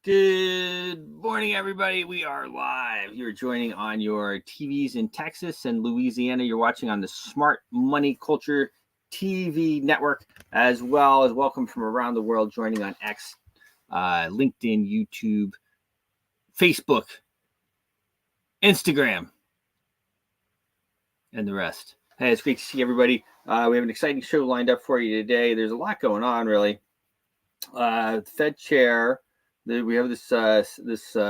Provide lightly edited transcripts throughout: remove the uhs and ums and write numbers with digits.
Good morning, everybody. We are live. You're joining on your TVs in Texas and Louisiana. You're watching on the Smart Money Culture TV network, as well as welcome from around the world joining on X, LinkedIn, YouTube, Facebook, Instagram, and the rest. Hey, it's great to see everybody. We have an exciting show lined up for you today. There's a lot going on, really. Fed chair. We have this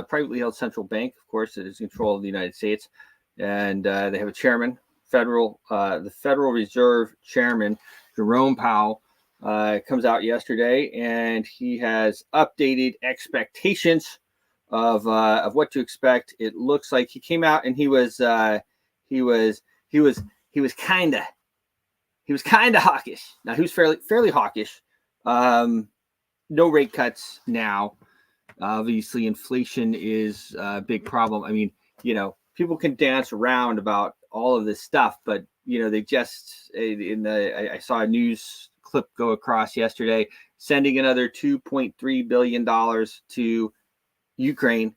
privately held central bank, of course, that is in control of the United States, and they have a chairman, the Federal Reserve Chairman Jerome Powell, comes out yesterday, and he has updated expectations of what to expect. It looks like he came out and he was kind of hawkish. Now he was fairly hawkish. No rate cuts now. Obviously, inflation is a big problem. I mean, people can dance around about all of this stuff, but they just I saw a news clip go across yesterday, sending another $2.3 billion to Ukraine.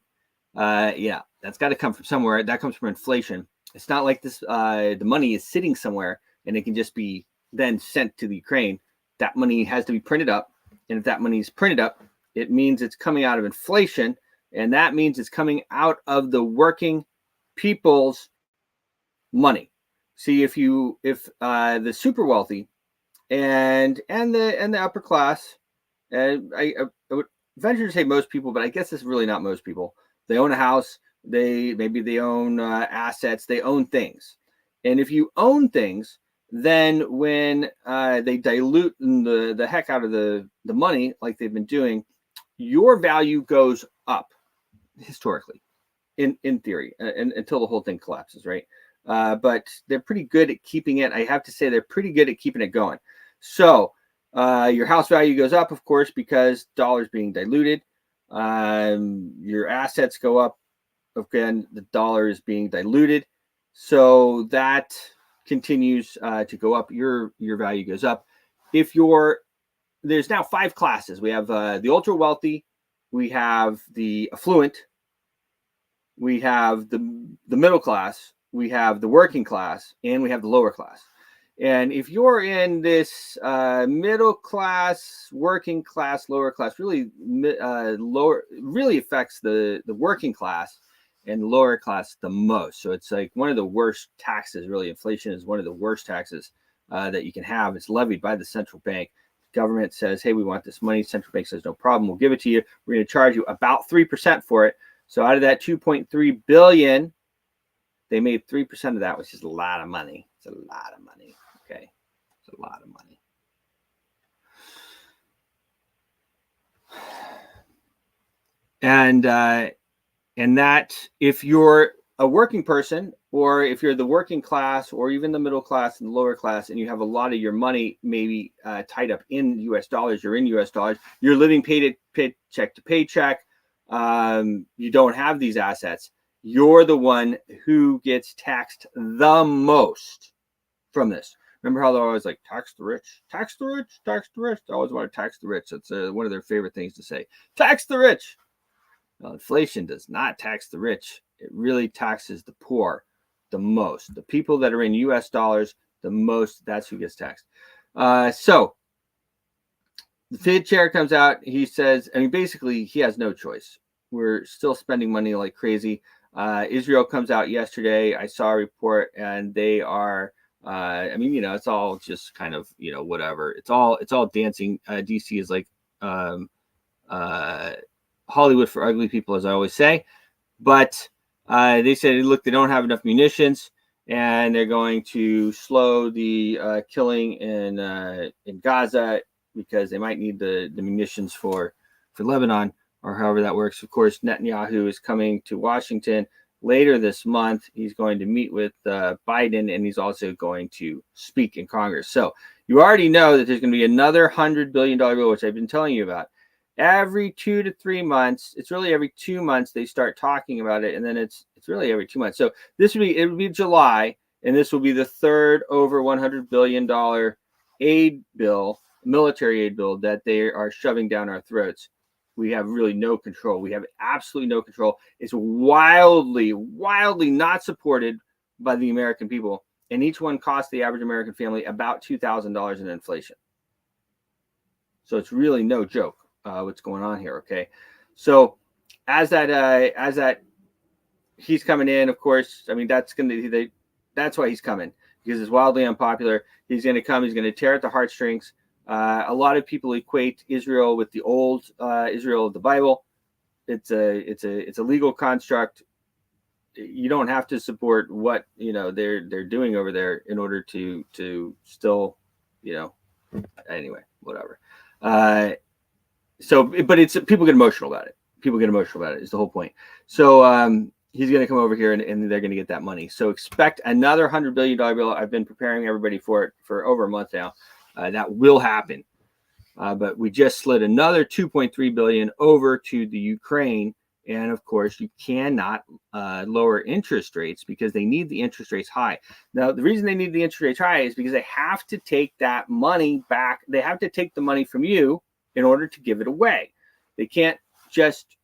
That's got to come from somewhere. That comes from inflation. It's not like this. The money is sitting somewhere and it can just be then sent to the Ukraine. That money has to be printed up, and if that money is printed up, it means it's coming out of inflation, and that means it's coming out of the working people's money. See, if the super wealthy and the upper class, and I would venture to say most people, but I guess it's really not most people. They own a house, they own assets, they own things, and if you own things, then when they dilute the heck out of the money like they've been doing, your value goes up historically, in theory, until the whole thing collapses, right? But they're pretty good at keeping it. I have to say they're pretty good at keeping it going. So your house value goes up, of course, because dollars being diluted. Your assets go up. Again, the dollar is being diluted. So that continues to go up. Your value goes up. There's now 5 classes. We have the ultra wealthy, we have the affluent, we have the middle class, we have the working class, and we have the lower class. And if you're in this middle class, working class, lower class, really affects the working class and lower class the most. So it's like one of the worst taxes. Really, inflation is one of the worst taxes that you can have. It's levied by the central bank. Government says, hey, we want this money. Central bank says, no problem. We'll give it to you. We're going to charge you about 3% for it. So out of that $2.3 billion, they made 3% of that, which is a lot of money. It's a lot of money. Okay. It's a lot of money. And that if you're a working person, or if you're the working class, or even the middle class and the lower class, and you have a lot of your money maybe tied up in U.S. dollars, you're in U.S. dollars, you're living paycheck to paycheck, you don't have these assets, you're the one who gets taxed the most from this. Remember how they're always like, tax the rich, tax the rich, tax the rich. They always want to tax the rich. That's one of their favorite things to say. Tax the rich. Well, inflation does not tax the rich. It really taxes the poor the most. The people that are in U.S. dollars, the most, that's who gets taxed. So the Fed chair comes out. He says, basically, he has no choice. We're still spending money like crazy. Israel comes out yesterday. I saw a report, and they are, it's all just kind of, whatever. It's all dancing. DC is like Hollywood for ugly people, as I always say. But they said, look, they don't have enough munitions, and they're going to slow the killing in Gaza because they might need the munitions for Lebanon, or however that works. Of course, Netanyahu is coming to Washington later this month. He's going to meet with Biden, and he's also going to speak in Congress. So you already know that there's going to be another $100 billion bill, which I've been telling you about. Every 2 to 3 months, it's really every 2 months they start talking about it, and then it's really every 2 months. So it would be July, and this will be the third over $100 billion aid bill, military aid bill, that they are shoving down our throats. we have really no control. We have absolutely no control. It's wildly not supported by the American people, and each one costs the average American family about $2,000 in inflation. So it's really no joke what's going on here. Okay, so as that he's coming in, of course. I mean, that's why he's coming, because it's wildly unpopular. He's going to come. He's going to tear at the heartstrings. A lot of people equate Israel with the old Israel of the Bible. It's a legal construct. You don't have to support what they're doing over there in order to still, anyway, whatever. But it's people get emotional about it. People get emotional about it is the whole point. So he's going to come over here and they're going to get that money. So expect another $100 billion bill. I've been preparing everybody for it for over a month now. That will happen. But we just slid another $2.3 billion over to the Ukraine. And of course, you cannot lower interest rates because they need the interest rates high. Now, the reason they need the interest rates high is because they have to take that money back. They have to take the money from you in order to give it away. They can't just,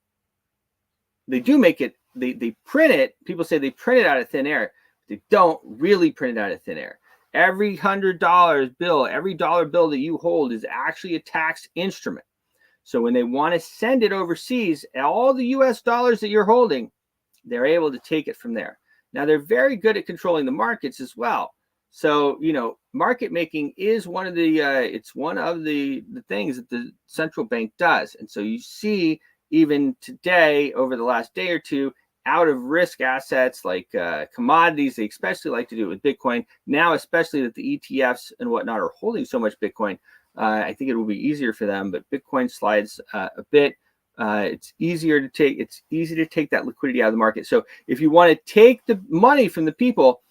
they do make it, they print it. People say they print it out of thin air. They don't really print it out of thin air. Every $100 bill, every dollar bill that you hold is actually a tax instrument. So when they want to send it overseas, all the US dollars that you're holding, they're able to take it from there. Now, they're very good at controlling the markets as well. So, market making is one of the things that the central bank does. And so you see, even today, over the last day or two, out of risk assets like commodities, they especially like to do it with Bitcoin. Now, especially that the ETFs and whatnot are holding so much Bitcoin, I think it will be easier for them, but Bitcoin slides a bit. It's easy to take that liquidity out of the market. So if you want to take the money from the people,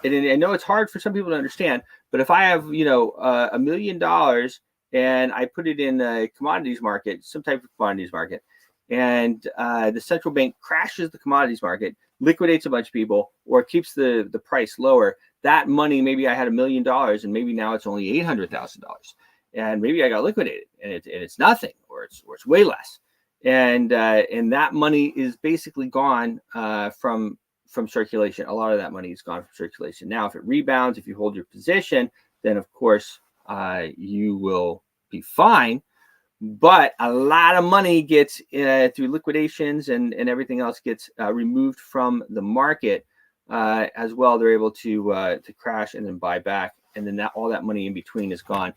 and I know it's hard for some people to understand, but if I have, $1 million and I put it in a commodities market, some type of commodities market, and the central bank crashes the commodities market, liquidates a bunch of people, or keeps the price lower, that money, maybe I had $1 million and maybe now it's only $800,000. And maybe I got liquidated and it's nothing, or it's way less. And that money is basically gone from circulation. A lot of that money is gone from circulation. Now, if it rebounds, if you hold your position, then of course you will be fine. But a lot of money gets through liquidations and everything else gets removed from the market as well. They're able to crash and then buy back, and then all that money in between is gone.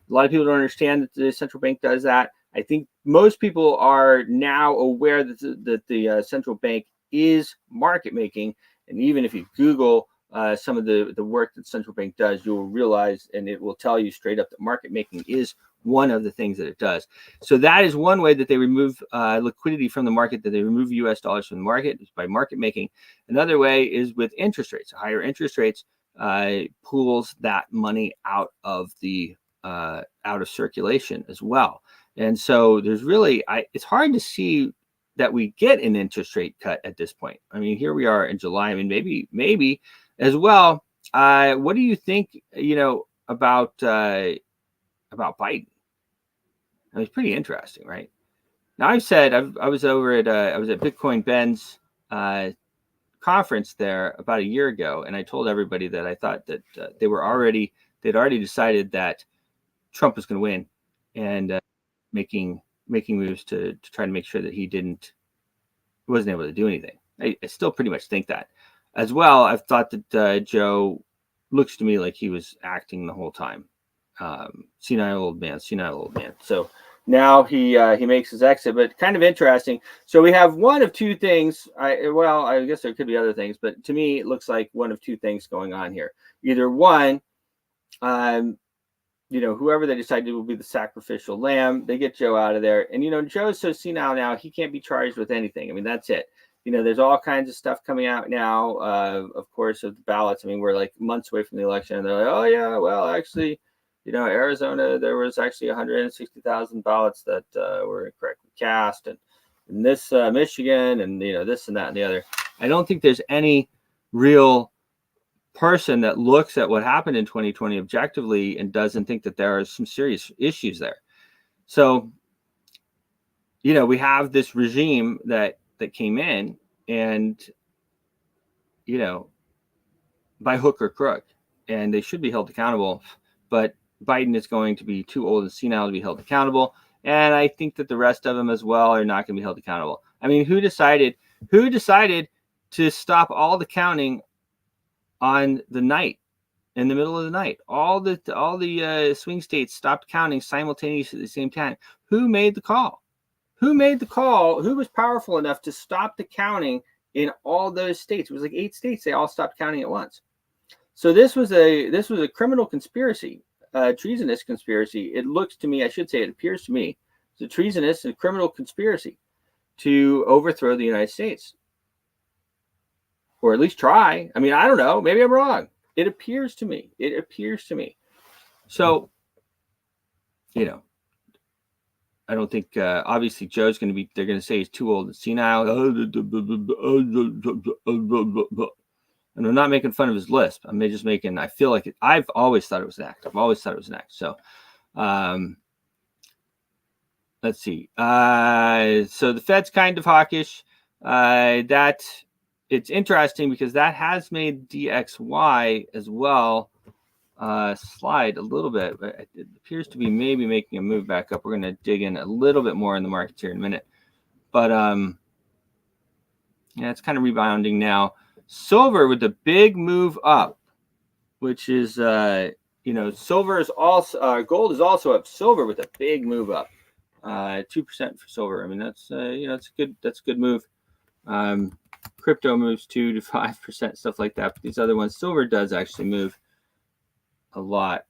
A lot of people don't understand that the central bank does that. I think most people are now aware that the central bank is market making. And even if you Google some of the work that the central bank does, you will realize, and it will tell you straight up, that market making is one of the things that it does. So that is one way that they remove liquidity from the market, that they remove US dollars from the market, is by market making. Another way is with interest rates. Higher interest rates pulls that money out of circulation as well. And so there's really, it's hard to see that we get an interest rate cut at this point. I mean, here we are in July. I mean, maybe as well. What do you think, about Biden? I mean, it's pretty interesting, right? Now, I've said I was at Bitcoin Ben's conference there about a year ago, and I told everybody that I thought that they'd already decided that Trump was going to win, and making moves to try to make sure that he wasn't able to do anything. I still pretty much think that as well. I've thought that Joe looks to me like he was acting the whole time. Senile old man. So now he makes his exit, but kind of interesting. So we have one of two things. I guess there could be other things, but to me, it looks like one of two things going on here. Either one, whoever they decide will be the sacrificial lamb, they get Joe out of there. And, Joe's so senile now, he can't be charged with anything. I mean, that's it. There's all kinds of stuff coming out now, of course, of the ballots. I mean, we're like months away from the election, and they're like, oh, yeah, well, actually, Arizona, there was actually 160,000 ballots that were incorrectly cast. And in this Michigan, and, this and that and the other. I don't think there's any real person that looks at what happened in 2020 objectively and doesn't think that there are some serious issues there. So, we have this regime that came in, and by hook or crook, and they should be held accountable. But Biden is going to be too old and senile to be held accountable, and I think that the rest of them as well are not going to be held accountable. I mean, who decided to stop all the counting on the night, in the middle of the night? All the swing states stopped counting simultaneously at the same time. Who made the call? Who made the call? Who was powerful enough to stop the counting in all those states? It was like 8 states. They all stopped counting at once. So this was a criminal conspiracy, treasonous conspiracy. It looks to me, I should say, it appears to me, it's a treasonous and criminal conspiracy to overthrow the United States, or at least try. I mean, I don't know. Maybe I'm wrong. It appears to me. So, I don't think, obviously, Joe's going to be, they're going to say he's too old and senile. And I'm not making fun of his lisp. I'm just making, I feel like I've always thought it was an act. So, let's see. So the Fed's kind of hawkish. That it's interesting because that has made DXY as well slide a little bit, but it appears to be maybe making a move back up. We're going to dig in a little bit more in the markets here in a minute, but yeah, it's kind of rebounding now. Silver with the big move up, which is silver is also gold is also up. Silver with a big move up, 2% for silver. I mean, that's that's a good move. Crypto moves 2 to 5%, stuff like that. But these other ones, silver does actually move a lot.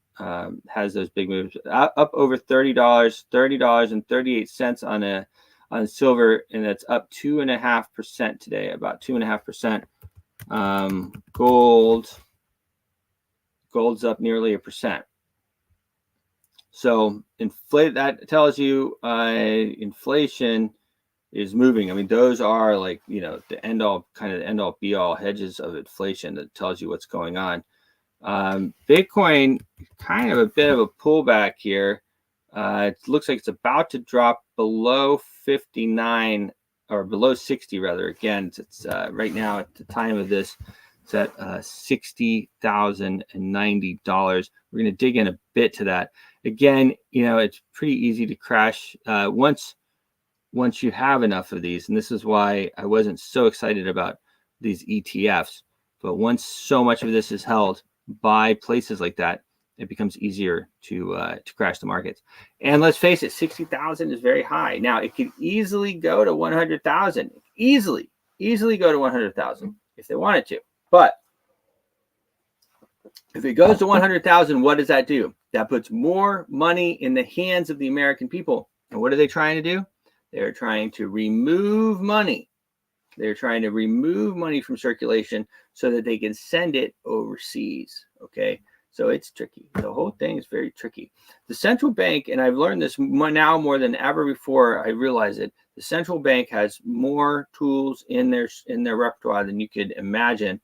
Has those big moves up over $30.38 on silver, and that's up 2.5% today, about 2.5%. Gold's up nearly 1%. So that tells you inflation is moving. I mean, those are like, the end all be all hedges of inflation that tells you what's going on. Bitcoin, kind of a bit of a pullback here. It looks like it's about to drop below 59, or below 60 rather. Again, it's right now at the time of this, it's at $60,090. We're going to dig in a bit to that. Again, it's pretty easy to crash once you have enough of these, and this is why I wasn't so excited about these ETFs. But once so much of this is held by places like that, it becomes easier to crash the markets. And let's face it, 60,000 is very high. Now it could easily go to 100,000. Easily go to 100,000 if they wanted to. But if it goes to 100,000, what does that do? That puts more money in the hands of the American people. And what are they trying to do? They're trying to remove money. They're trying to remove money from circulation so that they can send it overseas. Okay. So it's tricky. The whole thing is very tricky. The central bank, and I've learned this now more than ever before I realize it, the central bank has more tools in their repertoire than you could imagine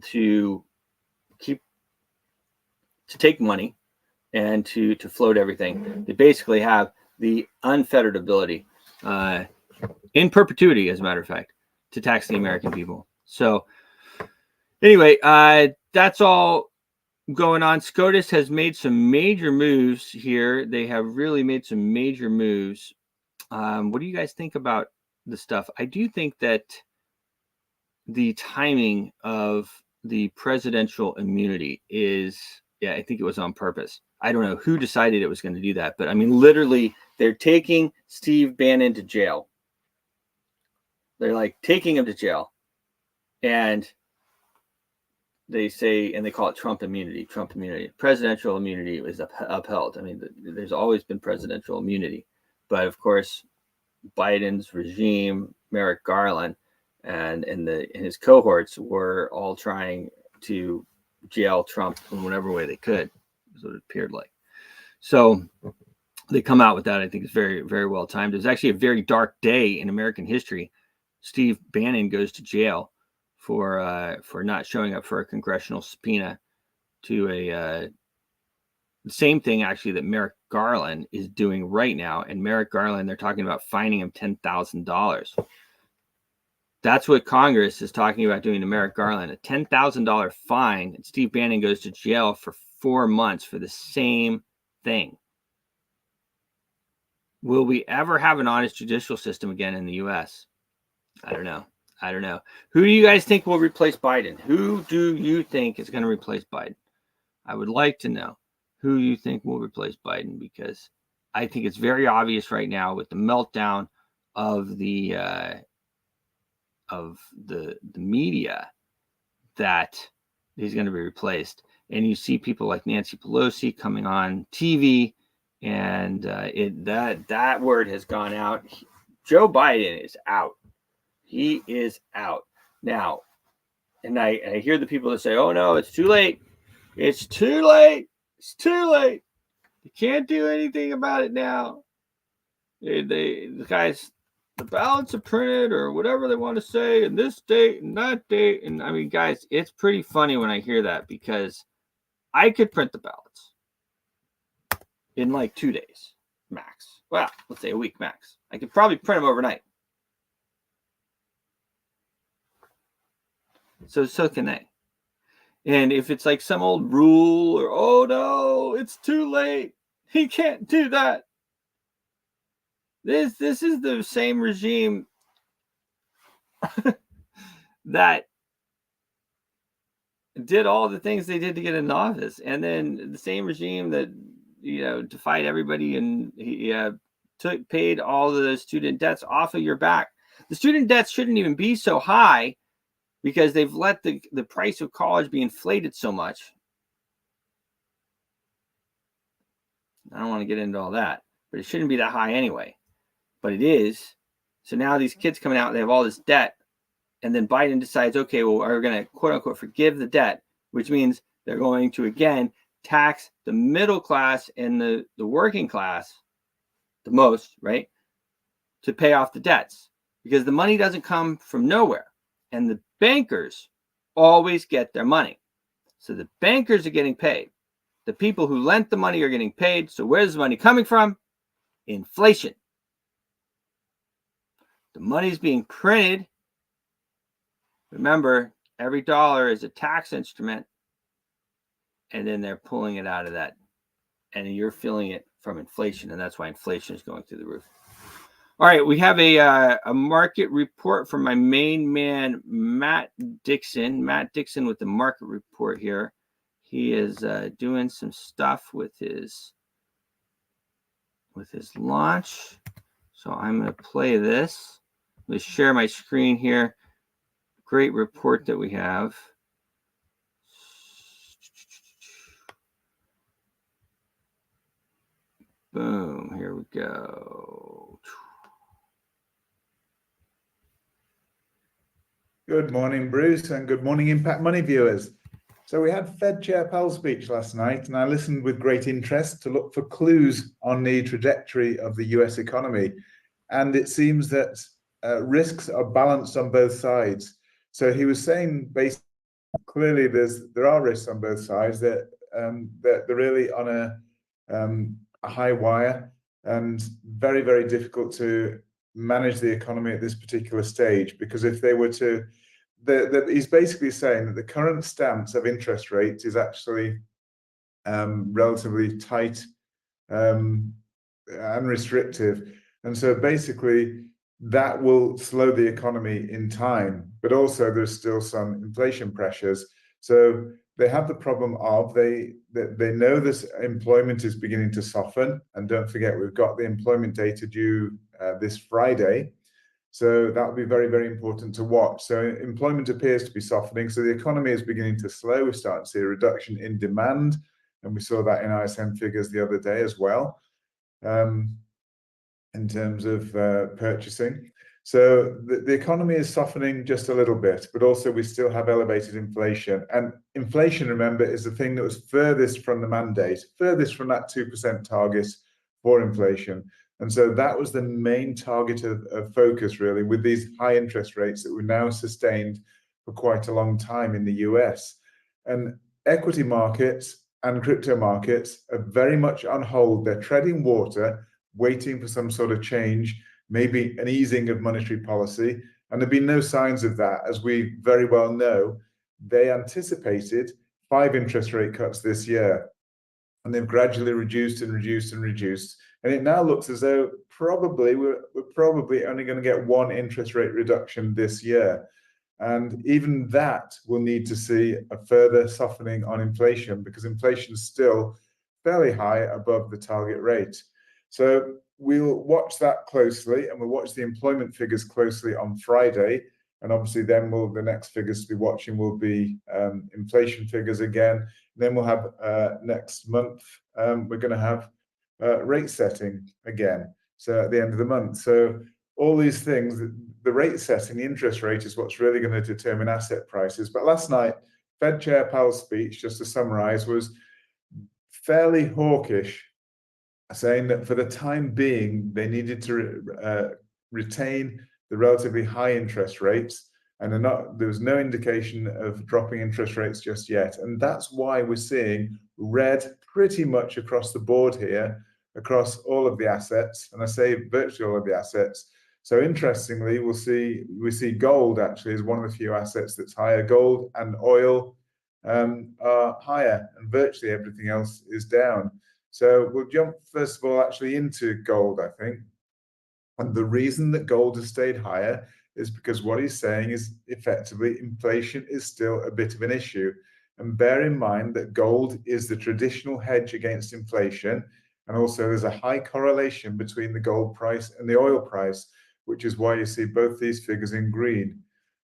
to take money and to float everything. They basically have the unfettered ability, in perpetuity, as a matter of fact, to tax the American people. So anyway, that's all going on. SCOTUS has made some major moves here. They have really made some major moves. What do you guys think about the stuff? I do think that the timing of the presidential immunity is, I think it was on purpose. I don't know who decided it was going to do that, but I mean, literally, they're taking Steve Bannon to jail. They're like taking him to jail, and they say, and they call it Trump immunity. Presidential immunity is upheld. I mean, there's always been presidential immunity, but of course, Biden's regime, Merrick, Garland, and his cohorts were all trying to jail Trump in whatever way they could. That's what it appeared like. So they come out with that. I think it's very, very well timed. It was actually a very dark day in American history. Steve Bannon goes to jail for not showing up for a congressional subpoena to the same thing actually that Merrick Garland is doing right now. And Merrick Garland, they're talking about fining him $10,000. That's what Congress is talking about doing to Merrick Garland, a $10,000 fine. And Steve Bannon goes to jail for 4 months for the same thing. Will we ever have an honest judicial system again in the U.S.? I don't know. Who do you guys think will replace Biden? Who do you think is going to replace Biden? I would like to know who you think will replace Biden, because I think it's very obvious right now with the meltdown of the media that he's going to be replaced. And you see people like Nancy Pelosi coming on TV, and that word has gone out. Joe Biden is out. He is out now. And I hear the people that say, "Oh no, it's too late. It's too late. It's too late. You can't do anything about it now." The guys, the ballots are printed or whatever they want to say, and this date and that date. And I mean, guys, it's pretty funny when I hear that, because I could print the ballots in like 2 days max. Well, let's say a week max. I could probably print them overnight. So can they. And if it's like some old rule or, "Oh no, it's too late, he can't do that." This is the same regime that did all the things they did to get in office, and then the same regime that defied everybody, and he paid all the student debts off of your back. The student debts shouldn't even be so high, because they've let the price of college be inflated so much. I don't want to get into all that, but it shouldn't be that high anyway. But it is. So now these kids coming out, they have all this debt, and then Biden decides, okay, well, we're going to quote unquote forgive the debt, which means they're going to again tax the middle class and the working class the most, right, to pay off the debts, because the money doesn't come from nowhere. And the bankers always get their money. So the bankers are getting paid. The people who lent the money are getting paid. So where's the money coming from? Inflation. The money's being printed. Remember, every dollar is a tax instrument. And then they're pulling it out of that. And you're feeling it from inflation. And that's why inflation is going through the roof. All right, we have a market report from my main man, Matt Dixon. Matt Dixon with the market report here. He is doing some stuff with his launch. So I'm going to play this. Let me share my screen here. Great report that we have. Boom, here we go. Good morning, Bruce, and good morning, Impact Money viewers. So we had Fed Chair Powell's speech last night, and I listened with great interest to look for clues on the trajectory of the US economy. And it seems that risks are balanced on both sides. So he was saying basically clearly there are risks on both sides, that they're really on a high wire, and very, very difficult to manage the economy at this particular stage, because if they were to, he's basically saying that the current stance of interest rates is actually relatively tight and restrictive, and so basically that will slow the economy in time. But also there's still some inflation pressures. So they have the problem of they know this employment is beginning to soften, and don't forget we've got the employment data due this Friday, so that will be very, very important to watch. So employment appears to be softening, so the economy is beginning to slow. We're starting to see a reduction in demand, and we saw that in ISM figures the other day as well, in terms of purchasing. So the economy is softening just a little bit, but also we still have elevated inflation. And inflation, remember, is the thing that was furthest from the mandate, furthest from that 2% target for inflation. And so that was the main target of focus, really, with these high interest rates that we've now sustained for quite a long time in the US. And equity markets and crypto markets are very much on hold. They're treading water, waiting for some sort of change, maybe an easing of monetary policy. And there've been no signs of that. As we very well know, they anticipated 5 interest rate cuts this year, and they've gradually reduced and reduced and reduced. And it now looks as though we're probably only going to get 1 interest rate reduction this year. And even that will need to see a further softening on inflation, because inflation is still fairly high above the target rate. So we'll watch that closely, and we'll watch the employment figures closely on Friday. And obviously then the next figures to be watching will be inflation figures again. Then we'll have next month, we're going to have rate setting again. So at the end of the month. So all these things, the rate setting, the interest rate is what's really going to determine asset prices. But last night, Fed Chair Powell's speech, just to summarize, was fairly hawkish, saying that for the time being, they needed to retain the relatively high interest rates, and there was no indication of dropping interest rates just yet. And that's why we're seeing red pretty much across the board here, across all of the assets, and I say virtually all of the assets. So interestingly, we see gold actually as one of the few assets that's higher. Gold and oil are higher, and virtually everything else is down. So we'll jump first of all actually into gold, I think. And the reason that gold has stayed higher is because what he's saying is effectively inflation is still a bit of an issue. And bear in mind that gold is the traditional hedge against inflation. And also there's a high correlation between the gold price and the oil price, which is why you see both these figures in green.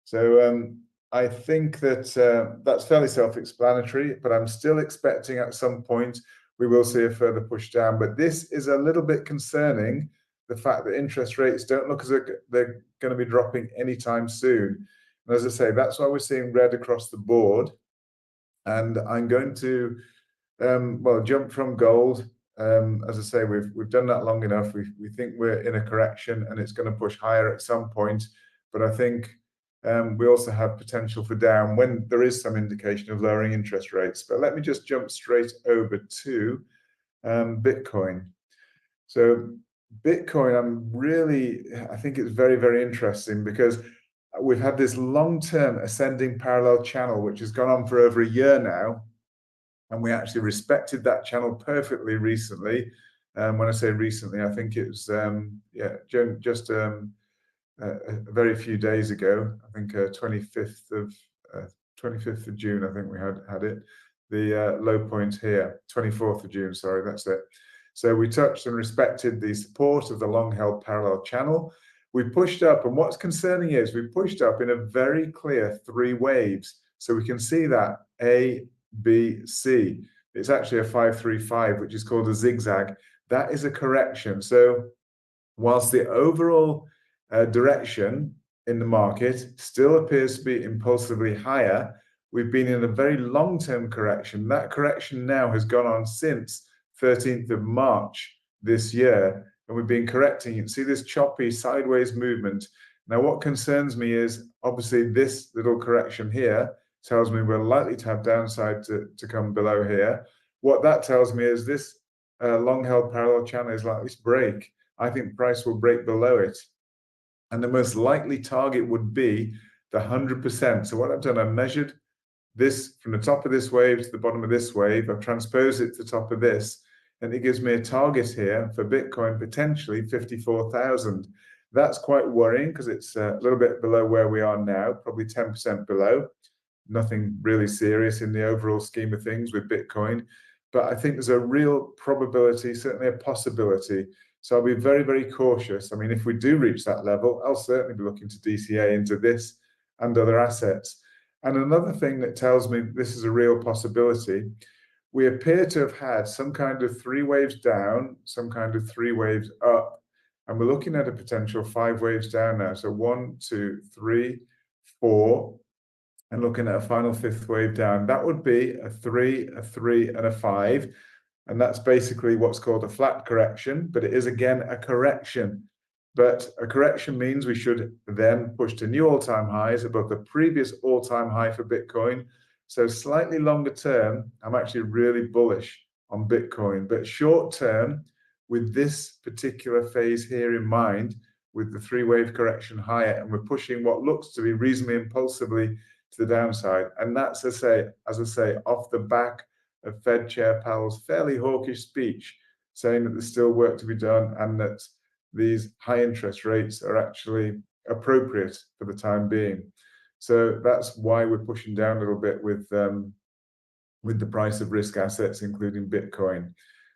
So I think that that's fairly self-explanatory, but I'm still expecting at some point we will see a further push down. But this is a little bit concerning, the fact that interest rates don't look as if they're going to be dropping anytime soon. And as I say, that's why we're seeing red across the board. And I'm going to, jump from gold. As I say, we've done that long enough. We think we're in a correction, and it's going to push higher at some point. But I think we also have potential for down when there is some indication of lowering interest rates. But let me just jump straight over to Bitcoin. So Bitcoin, I think it's very, very interesting, because we've had this long-term ascending parallel channel, which has gone on for over a year now. And we actually respected that channel perfectly recently. When I say recently, I think it was just a very few days ago. I think 25th of June. I think we had it. The low point here, 24th of June. Sorry, that's it. So we touched and respected the support of the long-held parallel channel. We pushed up, and what's concerning is we pushed up in a very clear 3 waves. So we can see that A, B, C. It's actually a 5-3-5, which is called a zigzag. That is a correction. So whilst the overall direction in the market still appears to be impulsively higher, we've been in a very long-term correction. That correction now has gone on since 13th of March this year, and we've been correcting. You can see this choppy sideways movement. Now, what concerns me is obviously this little correction here tells me we're likely to have downside to come below here. What that tells me is this long-held parallel channel is likely to break. I think price will break below it. And the most likely target would be the 100%. So what I've done, I've measured this from the top of this wave to the bottom of this wave. I've transposed it to the top of this, and it gives me a target here for Bitcoin, potentially 54,000. That's quite worrying, because it's a little bit below where we are now, probably 10% below. Nothing really serious in the overall scheme of things with Bitcoin, but I think there's a real probability, certainly a possibility. So I'll be very, very cautious. I mean, if we do reach that level, I'll certainly be looking to DCA into this and other assets. And another thing that tells me this is a real possibility, we appear to have had some kind of 3 waves down, some kind of 3 waves up, and we're looking at a potential 5 waves down now. So 1, 2, 3, 4, and looking at a final 5th wave down. That would be a 3, a 3, and a 5. And that's basically what's called a flat correction, but it is again a correction. But a correction means we should then push to new all-time highs above the previous all-time high for Bitcoin. So slightly longer term, I'm actually really bullish on Bitcoin. But short term, with this particular phase here in mind, with the three-wave correction higher, and we're pushing what looks to be reasonably impulsively to the downside. And that's, as I say, off the back of Fed Chair Powell's fairly hawkish speech, saying that there's still work to be done and that these high interest rates are actually appropriate for the time being. So that's why we're pushing down a little bit with the price of risk assets, including Bitcoin.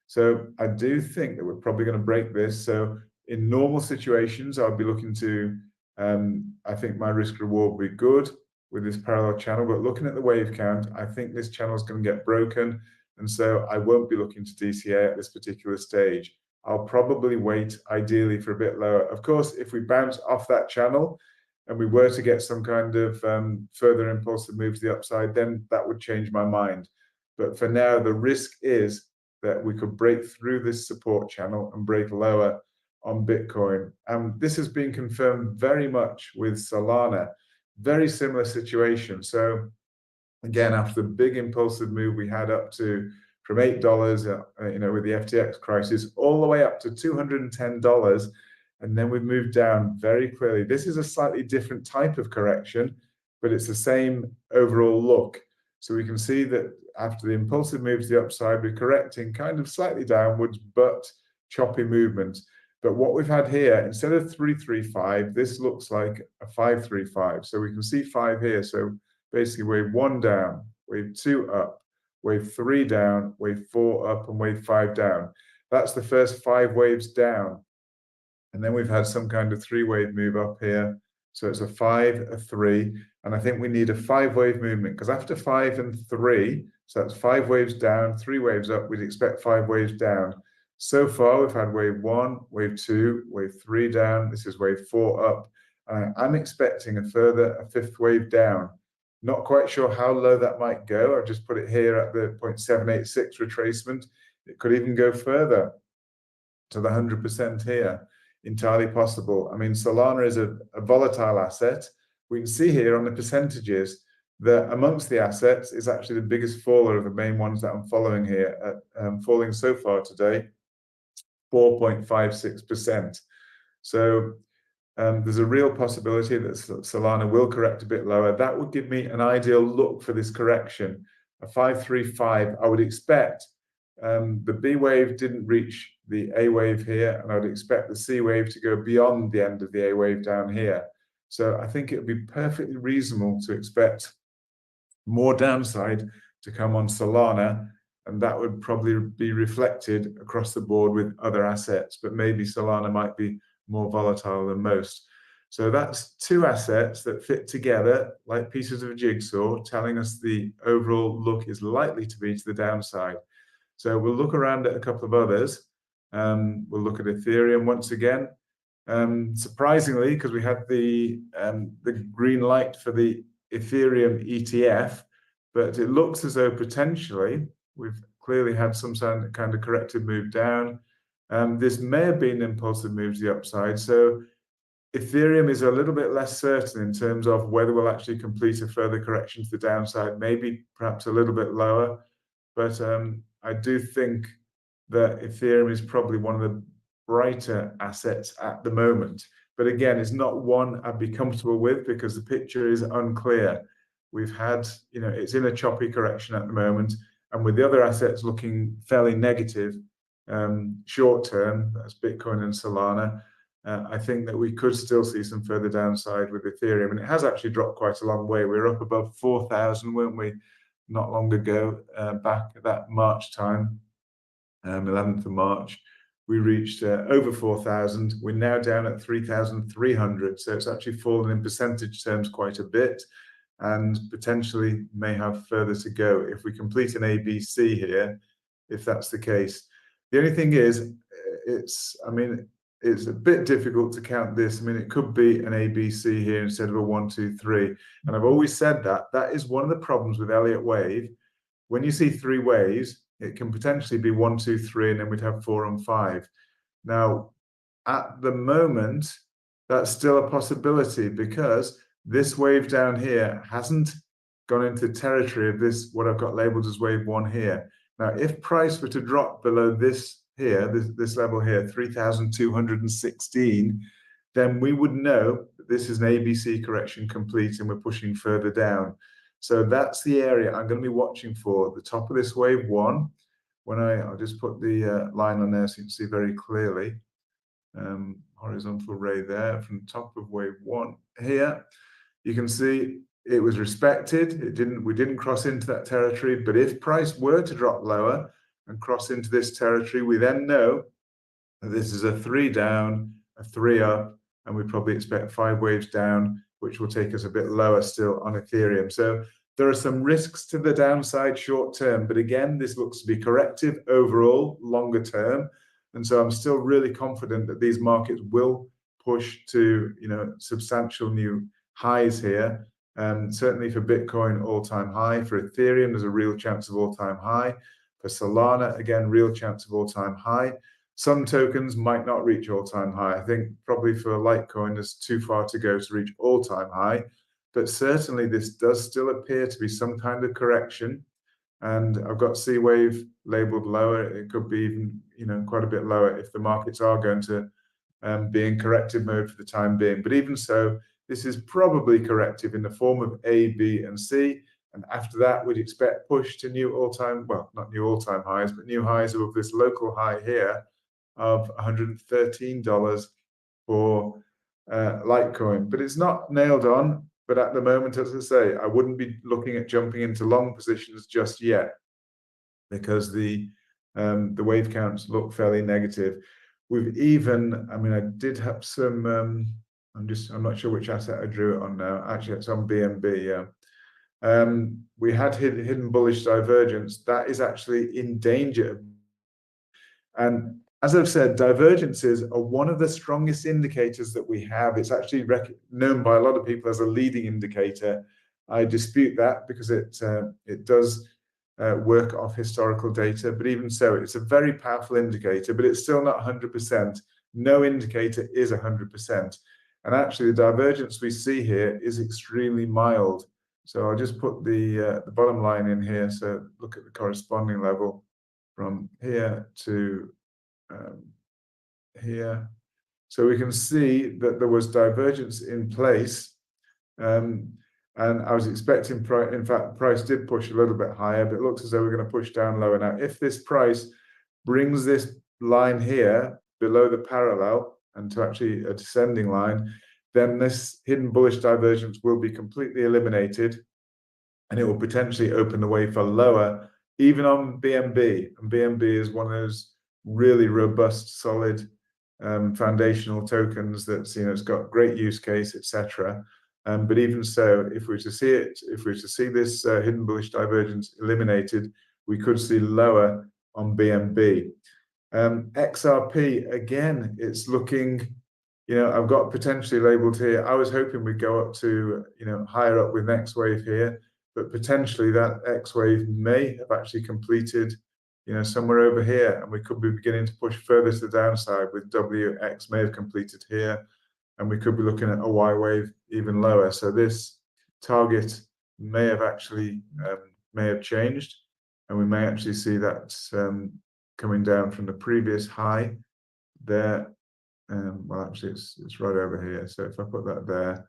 So I do think that we're probably going to break this. So in normal situations, I'll be looking to, I think my risk reward will be good with this parallel channel, but looking at the wave count, I think this channel is going to get broken. And so I won't be looking to DCA at this particular stage. I'll probably wait ideally for a bit lower. Of course, if we bounce off that channel and we were to get some kind of further impulsive move to the upside, then that would change my mind. But for now, the risk is that we could break through this support channel and break lower on Bitcoin. And this has been confirmed very much with Solana. Very similar situation. So again, after the big impulsive move we had up to from $8, with the FTX crisis, all the way up to $210, and then we've moved down very clearly. This is a slightly different type of correction, but it's the same overall look. So we can see that after the impulsive move to the upside, we're correcting kind of slightly downwards, but choppy movement. But what we've had here, instead of 335, this looks like a 535. So we can see 5 here. So basically wave 1 down, wave 2 up, wave 3 down, wave 4 up, and wave 5 down. That's the first 5 waves down. And then we've had some kind of 3-wave move up here. So it's a 5, a 3, and I think we need a 5-wave movement, because after 5 and 3, so that's 5 waves down, 3 waves up, we'd expect 5 waves down. So far, we've had wave 1, wave 2, wave 3 down. This is wave 4 up. I'm expecting a 5th wave down. Not quite sure how low that might go. I've just put it here at the 0.786 retracement. It could even go further to the 100% here. Entirely possible. I mean, Solana is a volatile asset. We can see here on the percentages that amongst the assets is actually the biggest faller of the main ones that I'm following here, falling so far today, 4.56%. So there's a real possibility that Solana will correct a bit lower. That would give me an ideal look for this correction. A 535, I would expect. The B wave didn't reach the A wave here, and I would expect the C wave to go beyond the end of the A wave down here. So I think it would be perfectly reasonable to expect more downside to come on Solana, and that would probably be reflected across the board with other assets, but maybe Solana might be more volatile than most. So that's 2 assets that fit together like pieces of a jigsaw, telling us the overall look is likely to be to the downside. So we'll look around at a couple of others. We'll look at Ethereum once again. Surprisingly, because we had the green light for the Ethereum ETF, but it looks as though potentially we've clearly had some kind of corrective move down. This may have been an impulsive move to the upside. So Ethereum is a little bit less certain in terms of whether we'll actually complete a further correction to the downside, maybe perhaps a little bit lower. But I do think that Ethereum is probably one of the brighter assets at the moment. But again, it's not one I'd be comfortable with because the picture is unclear. We've had, it's in a choppy correction at the moment. And with the other assets looking fairly negative, short term, that's Bitcoin and Solana, I think that we could still see some further downside with Ethereum. And it has actually dropped quite a long way. We were up above 4,000, weren't we, not long ago, back at that March time, 11th of March. We reached over 4,000. We're now down at 3,300. So it's actually fallen in percentage terms quite a bit and potentially may have further to go if we complete an ABC here, if that's the case. The only thing is, it's a bit difficult to count this. I mean, it could be an ABC here instead of a 1, 2, 3. And I've always said that is one of the problems with Elliott Wave. When you see 3 waves, it can potentially be 1, 2, 3, and then we'd have 4 and 5. Now, at the moment, that's still a possibility because this wave down here hasn't gone into territory of this, what I've got labeled as wave 1 here. Now, if price were to drop below this here, this level here, 3,216, then we would know that this is an ABC correction complete and we're pushing further down. So that's the area I'm going to be watching for, the top of this wave 1. When I'll just put the line on there so you can see very clearly. Horizontal ray there from the top of wave 1 here. You can see it was respected. We didn't cross into that territory, but if price were to drop lower and cross into this territory, we then know that this is a 3 down, a 3 up, and we probably expect 5 waves down, which will take us a bit lower still on Ethereum. So there are some risks to the downside short term, but again, this looks to be corrective overall, longer term. And so I'm still really confident that these markets will push to, substantial new highs here. Certainly for Bitcoin, all-time high. For Ethereum, there's a real chance of all-time high. For Solana, again, real chance of all-time high. Some tokens might not reach all-time high. I think probably for Litecoin, there's too far to go to reach all-time high. But certainly this does still appear to be some kind of correction. And I've got C wave labeled lower. It could be even, quite a bit lower if the markets are going to be in corrective mode for the time being. But even so, this is probably corrective in the form of A, B, and C. And after that, we'd expect push to new all-time, well, not new all-time highs, but new highs above this local high here of $113 for Litecoin. But it's not nailed on. But at the moment, as I say, I wouldn't be looking at jumping into long positions just yet because the wave counts look fairly negative. We've even, I did have some, I'm not sure which asset I drew it on now. Actually, it's on BNB, yeah. We had hidden bullish divergence. That is actually in danger. And as I've said, divergences are one of the strongest indicators that we have. It's actually known by a lot of people as a leading indicator. I dispute that because it does work off historical data, but even so, it's a very powerful indicator, but it's still not 100%. No indicator is 100%. And actually, the divergence we see here is extremely mild. So I'll just put the bottom line in here. So look at the corresponding level from here to here. So we can see that there was divergence in place. And I was expecting, in fact, price did push a little bit higher, but it looks as though we're going to push down lower. Now, if this price brings this line here below the parallel and to actually a descending line, then this hidden bullish divergence will be completely eliminated and it will potentially open the way for lower, even on BNB. And BNB is one of those really robust, solid foundational tokens that's, it's got great use case, etc. But even so, if we were to see this hidden bullish divergence eliminated, we could see lower on BNB. XRP, again, it's looking, I've got potentially labeled here. I was hoping we'd go up to, higher up with next wave here, but potentially that X wave may have actually completed, somewhere over here, and we could be beginning to push further to the downside with WX may have completed here, and we could be looking at a Y wave even lower. So this target may have actually may have changed, and we may actually see that coming down from the previous high there. Well, actually, it's right over here. So if I put that there,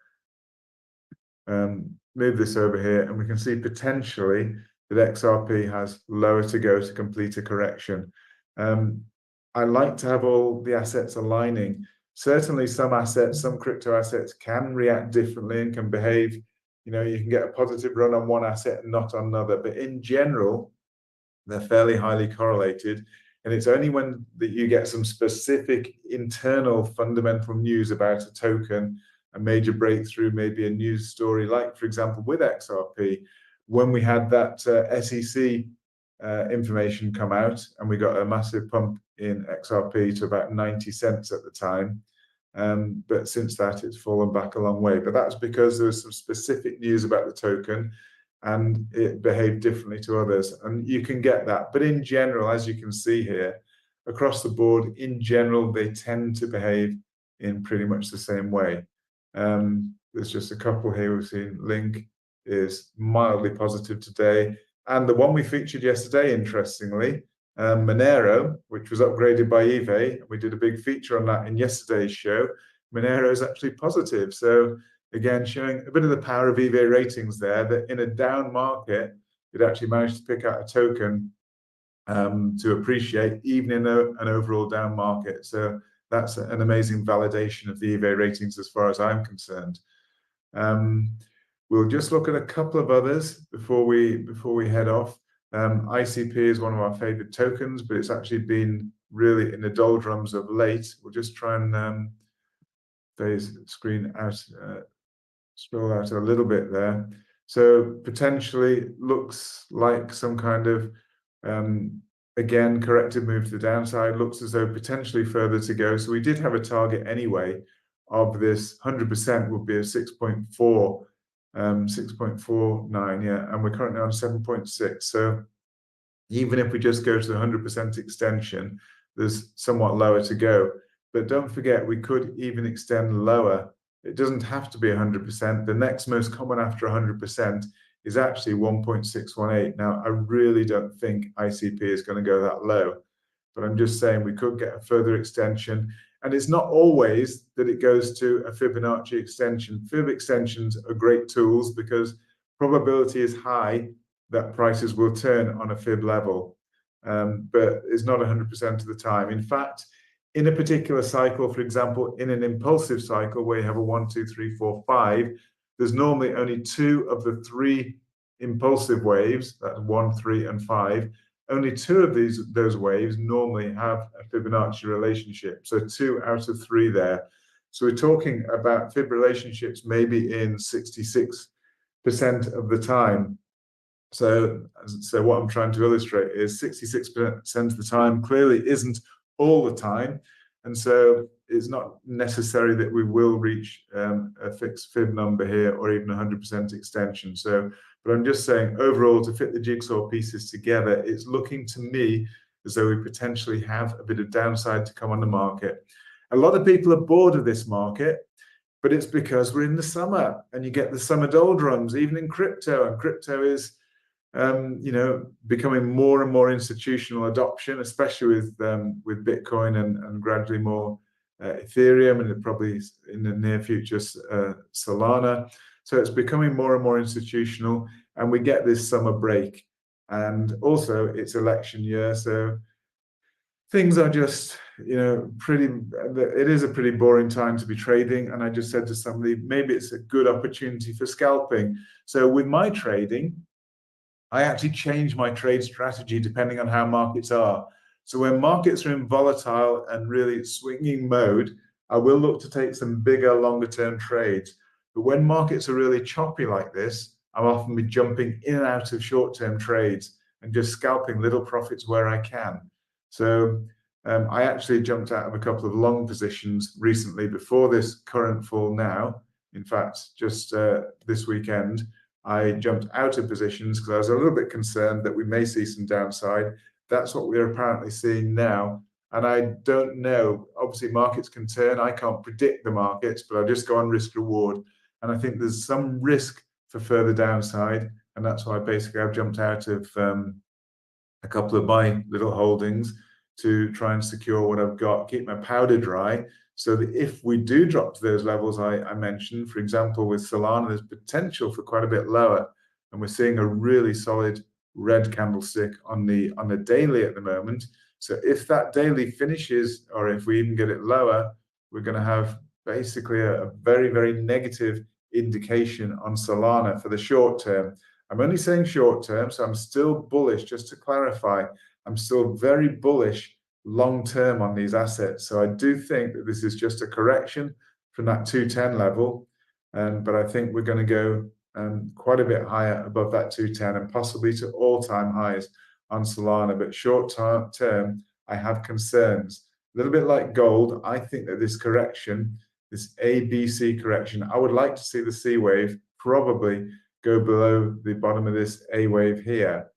move this over here, and we can see potentially that XRP has lower to go to complete a correction. I like to have all the assets aligning. Certainly some assets, some crypto assets can react differently and can behave, you can get a positive run on one asset and not on another, but in general, they're fairly highly correlated. And it's only when that you get some specific internal fundamental news about a token, a major breakthrough, maybe a news story, like for example, with XRP, when we had that SEC information come out and we got a massive pump in XRP to about 90 cents at the time. But since that, it's fallen back a long way. But that's because there was some specific news about the token and it behaved differently to others. And you can get that. But in general, as you can see here, across the board, in general, they tend to behave in pretty much the same way. There's just a couple here we've seen Link is mildly positive today. And the one we featured yesterday, interestingly, Monero, which was upgraded by eBay, we did a big feature on that in yesterday's show. Monero is actually positive. So again, showing a bit of the power of eBay ratings there, that in a down market, it actually managed to pick out a token to appreciate even in an overall down market. So that's an amazing validation of the eBay ratings as far as I'm concerned. We'll just look at a couple of others before we head off. ICP is one of our favorite tokens, but it's actually been really in the doldrums of late. We'll just try and phase screen out, scroll out a little bit there. So potentially looks like some kind of again corrective move to the downside. Looks as though potentially further to go. So we did have a target anyway of this 100% would be a 6.4. 6.49, yeah, and we're currently on 7.6. So even if we just go to the 100% extension, there's somewhat lower to go. But don't forget, we could even extend lower. It doesn't have to be 100%. The next most common after 100% is actually 1.618. Now, I really don't think ICP is going to go that low, but I'm just saying we could get a further extension. And it's not always that it goes to a Fibonacci extension. Fib extensions are great tools because probability is high that prices will turn on a Fib level, but it's not 100% of the time. In fact, in a particular cycle, for example, in an impulsive cycle where you have a 1, 2, 3, 4, 5, there's normally only 2 of the 3 impulsive waves, that's 1, 3, and 5. Only 2 of those waves normally have a Fibonacci relationship. So 2 out of 3 there. So we're talking about Fib relationships maybe in 66% of the time. So what I'm trying to illustrate is 66% of the time clearly isn't all the time. And so it's not necessary that we will reach a fixed Fib number here or even 100% extension. So, but I'm just saying overall to fit the jigsaw pieces together, it's looking to me as though we potentially have a bit of downside to come on the market. A lot of people are bored of this market, but it's because we're in the summer and you get the summer doldrums, even in crypto, and crypto is becoming more and more institutional adoption, especially with Bitcoin and gradually more Ethereum, and probably in the near future Solana. So it's becoming more and more institutional, and we get this summer break, and also it's election year, so things are just it is a pretty boring time to be trading. And I just said to somebody, maybe it's a good opportunity for scalping. So with my trading, I actually change my trade strategy depending on how markets are. So when markets are in volatile and really swinging mode, I will look to take some bigger, longer term trades. But when markets are really choppy like this, I'll often be jumping in and out of short term trades and just scalping little profits where I can. So I actually jumped out of a couple of long positions recently before this current fall now. In fact, just this weekend, I jumped out of positions because I was a little bit concerned that we may see some downside. That's what we're apparently seeing now. And I don't know, obviously markets can turn. I can't predict the markets, but I just go on risk reward. And I think there's some risk for further downside. And that's why basically I've jumped out of a couple of my little holdings to try and secure what I've got, keep my powder dry, so that if we do drop to those levels I mentioned, for example, with Solana, there's potential for quite a bit lower. And we're seeing a really solid red candlestick on the daily at the moment. So if that daily finishes, or if we even get it lower, we're going to have basically a very, very negative indication on Solana for the short term. I'm only saying short term, so I'm still bullish. Just to clarify, I'm still very bullish long term on these assets. So I do think that this is just a correction from that 210 level, but I think we're going to go quite a bit higher above that 210 and possibly to all-time highs on Solana. But short term, I have concerns. A little bit like gold, I think that this correction, this ABC correction, I would like to see the C wave probably go below the bottom of this A wave here.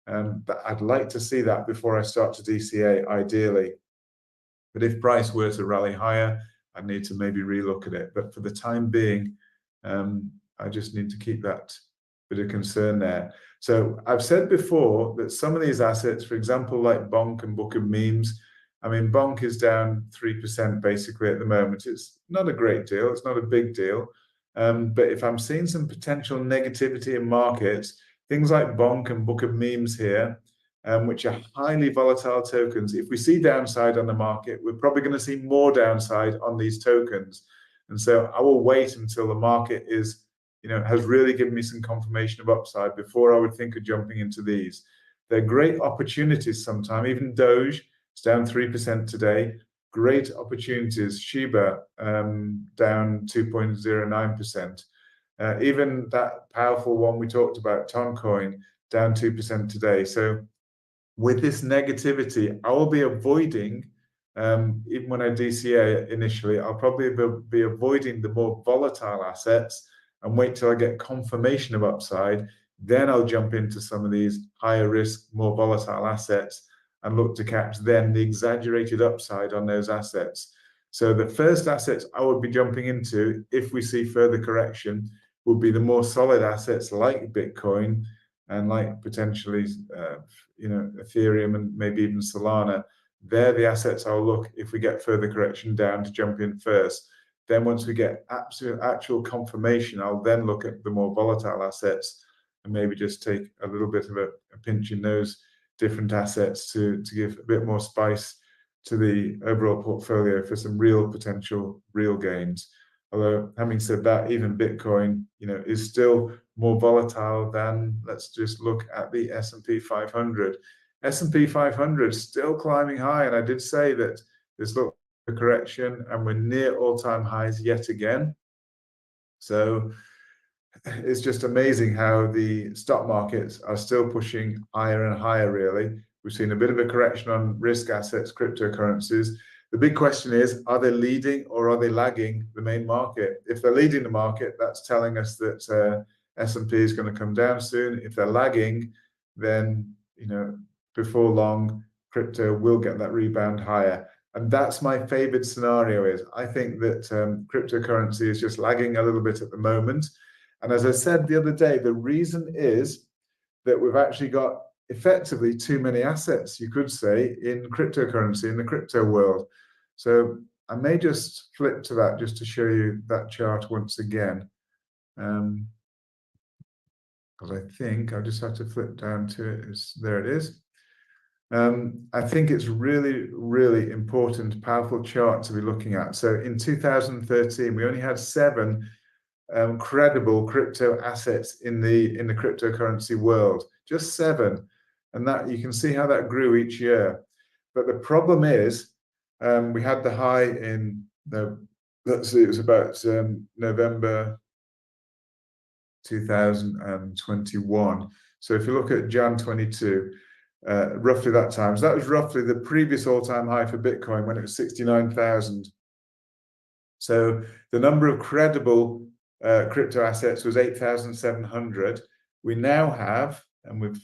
But I'd like to see that before I start to DCA, ideally. But if price were to rally higher, I need to maybe relook at it. But for the time being, I just need to keep that bit of concern there. So I've said before that some of these assets, for example, like Bonk and Book of Memes, I mean, Bonk is down 3% basically at the moment. It's not a great deal. It's not a big deal. But if I'm seeing some potential negativity in markets, things like Bonk and Book of Memes here, which are highly volatile tokens, if we see downside on the market, we're probably going to see more downside on these tokens. And so I will wait until the market is, has really given me some confirmation of upside before I would think of jumping into these. They're great opportunities sometimes. Even Doge, it's down 3% today. Great opportunities. Shiba down 2.09%. Even that powerful one we talked about, Toncoin, down 2% today. So with this negativity, I will be avoiding, even when I DCA initially, I'll probably be avoiding the more volatile assets and wait till I get confirmation of upside. Then I'll jump into some of these higher risk, more volatile assets and look to catch then the exaggerated upside on those assets. So the first assets I would be jumping into, if we see further correction, would be the more solid assets like Bitcoin and like potentially, Ethereum and maybe even Solana. They're the assets I'll look if we get further correction down to jump in first. Then once we get actual confirmation, I'll then look at the more volatile assets and maybe just take a little bit of a pinch in those different assets to give a bit more spice to the overall portfolio for some real potential, real gains. Although having said that, even Bitcoin, is still more volatile than, let's just look at the S&P 500. S&P 500 still climbing high, and I did say that this looked a correction and we're near all-time highs yet again. So it's just amazing how the stock markets are still pushing higher and higher, really. We've seen a bit of a correction on risk assets, cryptocurrencies. The big question is, are they leading or are they lagging the main market? If they're leading the market, that's telling us that S&P is going to come down soon. If they're lagging, then, before long, crypto will get that rebound higher. And that's my favorite scenario is, I think that cryptocurrency is just lagging a little bit at the moment. And as I said the other day, the reason is that we've actually got effectively too many assets, you could say, in cryptocurrency, in the crypto world. So I may just flip to that just to show you that chart once again. Because I think I just have to flip down to it. There it is. I think it's really, really important, powerful chart to be looking at. So in 2013, we only had 7 credible crypto assets in the cryptocurrency world, just 7. And that you can see how that grew each year. But the problem is, we had the high in let's see, it was about November 2021. So if you look at Jan 22, roughly that time, so that was roughly the previous all-time high for Bitcoin when it was 69,000. So the number of credible crypto assets was 8,700. We now have, and we've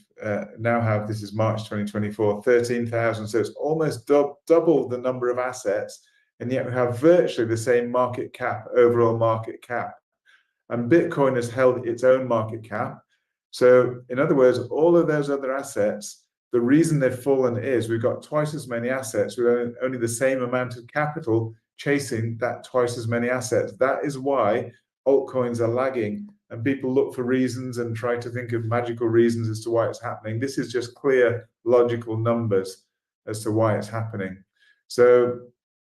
now have, this is March 2024, 13,000. So it's almost double the number of assets, and yet we have virtually the same market cap, overall market cap. And Bitcoin has held its own market cap. So in other words, all of those other assets, the reason they've fallen is we've got twice as many assets with only the same amount of capital chasing that twice as many assets. That is why altcoins are lagging, and people look for reasons and try to think of magical reasons as to why it's happening. This is just clear, logical numbers as to why it's happening. So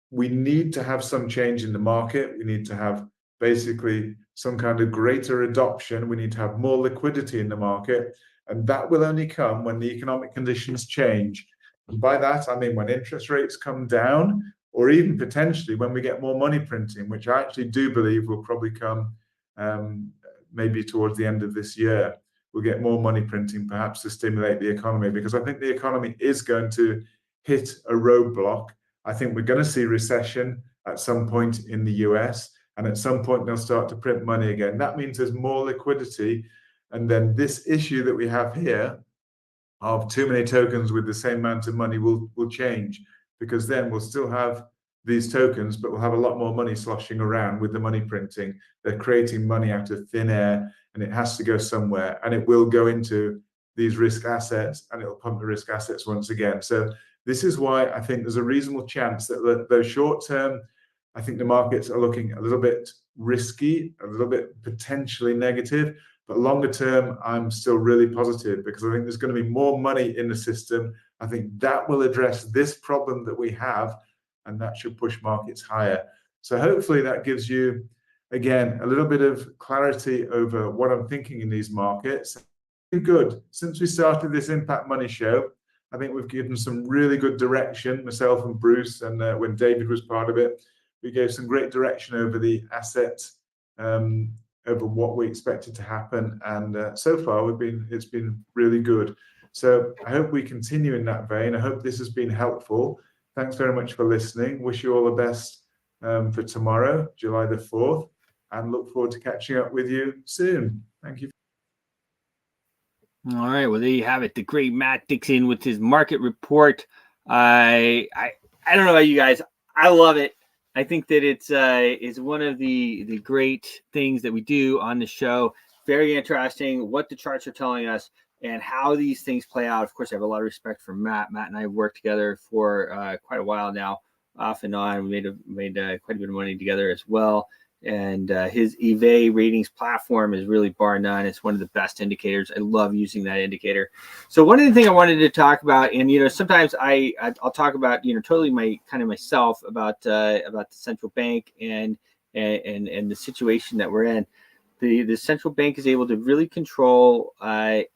we need to have some change in the market. We need to have basically some kind of greater adoption. We need to have more liquidity in the market, and that will only come when the economic conditions change. And by that, I mean when interest rates come down, or even potentially when we get more money printing, which I actually do believe will probably come maybe towards the end of this year. We'll get more money printing perhaps to stimulate the economy, because I think the economy is going to hit a roadblock. I think we're going to see recession at some point in the US, and at some point they'll start to print money again. That means there's more liquidity, and then this issue that we have here of too many tokens with the same amount of money will change, because then we'll still have these tokens, but we'll have a lot more money sloshing around with the money printing. They're creating money out of thin air, and it has to go somewhere, and it will go into these risk assets, and it'll pump the risk assets once again. So this is why I think there's a reasonable chance that though short term, I think the markets are looking a little bit risky, a little bit potentially negative, but longer term, I'm still really positive because I think there's going to be more money in the system. I think that will address this problem that we have, and that should push markets higher. So hopefully that gives you, again, a little bit of clarity over what I'm thinking in these markets. Good. Since we started this Impact Money show, I think we've given some really good direction, myself and Bruce, and when David was part of it, we gave some great direction over the asset, over what we expected to happen, and so far it's been really good. So I hope we continue in that vein. I hope this has been helpful. Thanks very much for listening. Wish you all the best for tomorrow, July the 4th, and look forward to catching up with you soon. Thank you. All right, well, there you have it. The great Matt Dixon with his market report. I don't know about you guys. I love it. I think that it's one of the great things that we do on the show. Very interesting what the charts are telling us and how these things play out. Of course, I have a lot of respect for Matt. Matt and I have worked together for quite a while now, off and on. We made quite a bit of money together as well. And his EVA ratings platform is really bar none. It's one of the best indicators. I love using that indicator. So one of the things I wanted to talk about, and sometimes I'll talk about totally myself about the central bank and the situation that we're in. The central bank is able to really control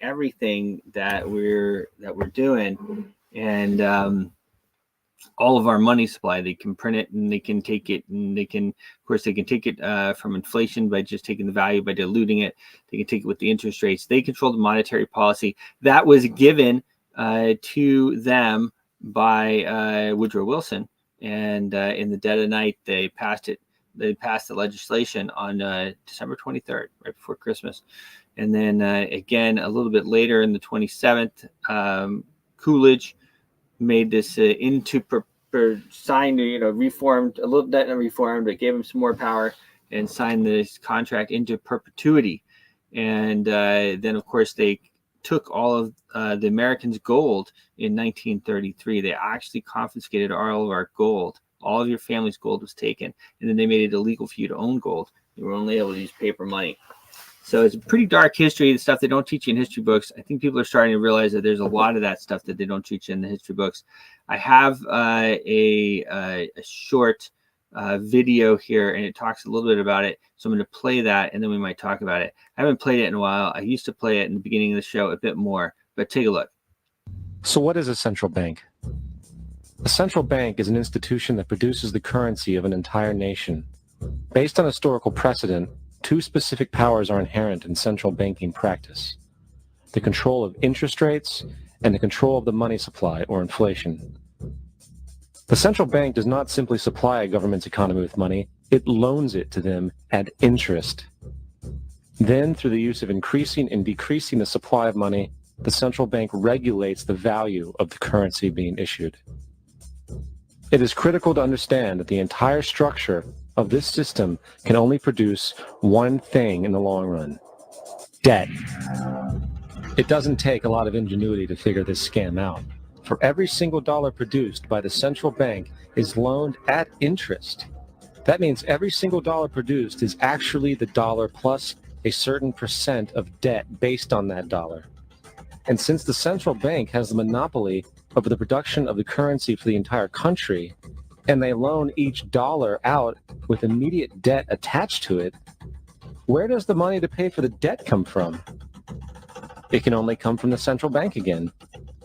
everything that we're doing, and all of our money supply. They can print it and they can take it, and they can take it from inflation by just taking the value, by diluting it. They can take it with the interest rates. They control the monetary policy that was given to them by Woodrow Wilson, and in the dead of night they passed it. They passed the legislation on December 23rd, right before Christmas. And then again, a little bit later in the 27th, Coolidge made this signed, reformed, a little bit reformed, but gave him some more power and signed this contract into perpetuity. And then, of course, they took all of the Americans' gold in 1933. They actually confiscated all of our gold. All of your family's gold was taken, and then they made it illegal for you to own gold. You were only able to use paper money. So it's a pretty dark history, the stuff they don't teach you in history books. I think people are starting to realize that there's a lot of that stuff that they don't teach you in the history books. I have a short video here, and it talks a little bit about it. So I'm going to play that, and then we might talk about it. I haven't played it in a while. I used to play it in the beginning of the show a bit more, but take a look. So what is a central bank? A central bank is an institution that produces the currency of an entire nation. Based on historical precedent, two specific powers are inherent in central banking practice: the control of interest rates and the control of the money supply, or inflation. The central bank does not simply supply a government's economy with money, it loans it to them at interest. Then, through the use of increasing and decreasing the supply of money, the central bank regulates the value of the currency being issued. It is critical to understand that the entire structure of this system can only produce one thing in the long run: debt. It doesn't take a lot of ingenuity to figure this scam out. For every single dollar produced by the central bank is loaned at interest. That means every single dollar produced is actually the dollar plus a certain percent of debt based on that dollar. And since the central bank has the monopoly over the production of the currency for the entire country, and they loan each dollar out with immediate debt attached to it, where does the money to pay for the debt come from? It can only come from the central bank again,